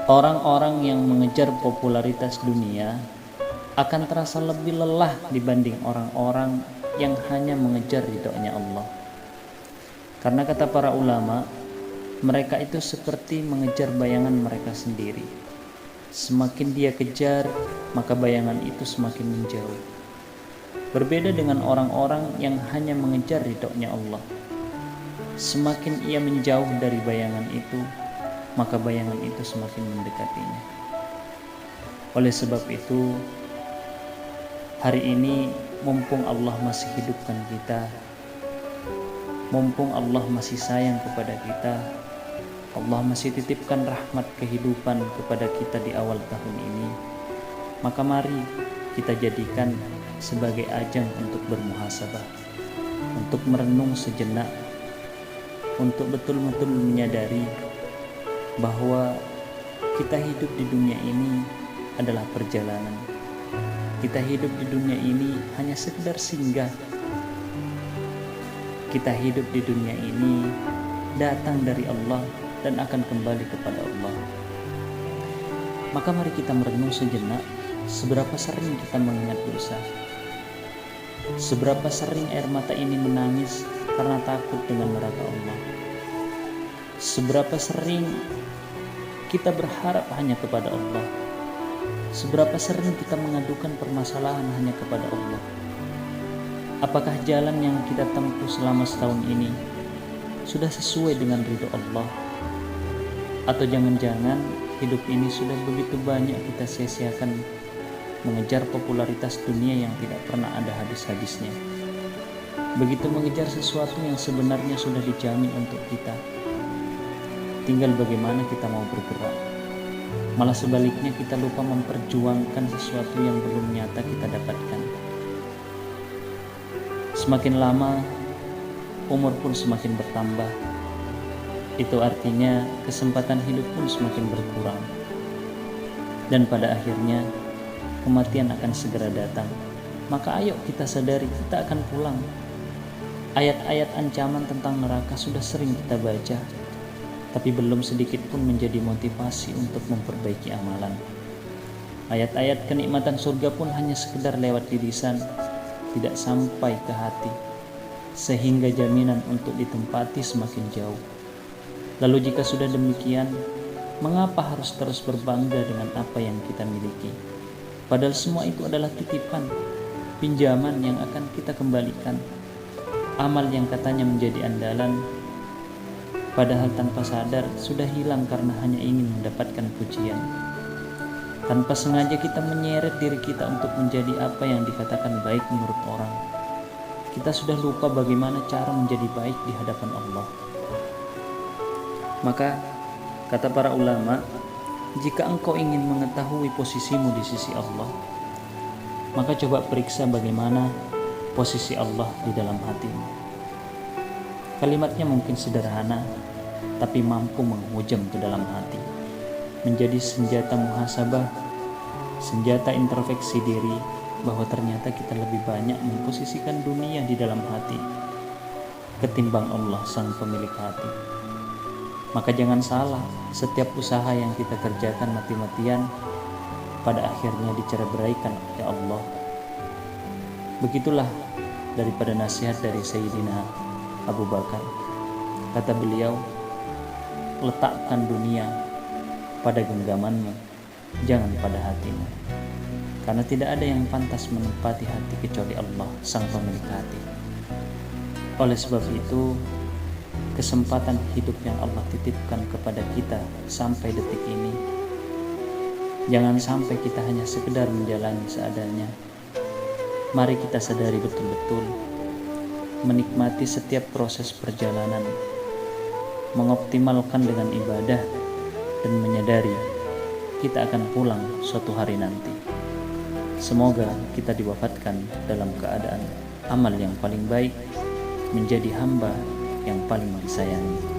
Orang-orang yang mengejar popularitas dunia akan terasa lebih lelah dibanding orang-orang yang hanya mengejar ridhonya Allah. Karena kata para ulama, mereka itu seperti mengejar bayangan mereka sendiri. Semakin dia kejar, maka bayangan itu semakin menjauh. Berbeda dengan orang-orang yang hanya mengejar ridhonya Allah. Semakin ia menjauh dari bayangan itu, maka bayangan itu semakin mendekatinya. Oleh sebab itu, hari ini mumpung Allah masih hidupkan kita, mumpung Allah masih sayang kepada kita, Allah masih titipkan rahmat kehidupan kepada kita di awal tahun ini, maka mari kita jadikan sebagai ajang untuk bermuhasabah, untuk merenung sejenak, untuk betul-betul menyadari bahwa kita hidup di dunia ini adalah perjalanan. Kita hidup di dunia ini hanya sekedar singgah. Kita hidup di dunia ini datang dari Allah dan akan kembali kepada Allah. Maka mari kita merenung sejenak, seberapa sering kita mengingat dosa. Seberapa sering air mata ini menangis karena takut dengan neraka Allah. Seberapa sering kita berharap hanya kepada Allah. Seberapa sering kita mengadukan permasalahan hanya kepada Allah. Apakah jalan yang kita tempuh selama setahun ini sudah sesuai dengan ridho Allah? Atau jangan-jangan hidup ini sudah begitu banyak kita sia-siakan mengejar popularitas dunia yang tidak pernah ada habis-habisnya. Begitu mengejar sesuatu yang sebenarnya sudah dijamin untuk kita. Tinggal bagaimana kita mau bergerak. Malah sebaliknya kita lupa memperjuangkan sesuatu yang belum nyata kita dapatkan. Semakin lama, umur pun semakin bertambah. Itu artinya kesempatan hidup pun semakin berkurang. Dan pada akhirnya, kematian akan segera datang. Maka ayo kita sadari kita akan pulang. Ayat-ayat ancaman tentang neraka sudah sering kita baca, tapi belum sedikit pun menjadi motivasi untuk memperbaiki amalan. Ayat-ayat kenikmatan surga pun hanya sekedar lewat di lisan, tidak sampai ke hati, sehingga jaminan untuk ditempati semakin jauh. Lalu jika sudah demikian, mengapa harus terus berbangga dengan apa yang kita miliki? Padahal semua itu adalah titipan, pinjaman yang akan kita kembalikan. Amal yang katanya menjadi andalan, padahal tanpa sadar sudah hilang karena hanya ingin mendapatkan pujian. Tanpa sengaja kita menyeret diri kita untuk menjadi apa yang dikatakan baik menurut orang. Kita sudah lupa bagaimana cara menjadi baik di hadapan Allah. Maka, kata para ulama, jika engkau ingin mengetahui posisimu di sisi Allah, maka coba periksa bagaimana posisi Allah di dalam hatimu. Kalimatnya mungkin sederhana, tapi mampu menghujam ke dalam hati, menjadi senjata muhasabah, senjata introspeksi diri, bahwa ternyata kita lebih banyak memposisikan dunia di dalam hati ketimbang Allah sang pemilik hati. Maka jangan salah, setiap usaha yang kita kerjakan mati-matian pada akhirnya dicerai-beraikan oleh Allah. Begitulah daripada nasihat dari Sayyidina Abu Bakar. Kata beliau, letakkan dunia pada genggamanmu, jangan pada hatimu. Karena tidak ada yang pantas menempati hati kecuali Allah, sang pemilik hati. Oleh sebab itu, kesempatan hidup yang Allah titipkan kepada kita sampai detik ini, jangan sampai kita hanya sekedar menjalani seadanya. Mari kita sadari betul-betul, menikmati setiap proses perjalanan, mengoptimalkan dengan ibadah, dan menyadari kita akan pulang suatu hari nanti. Semoga kita diwafatkan dalam keadaan amal yang paling baik, menjadi hamba yang paling disayangi.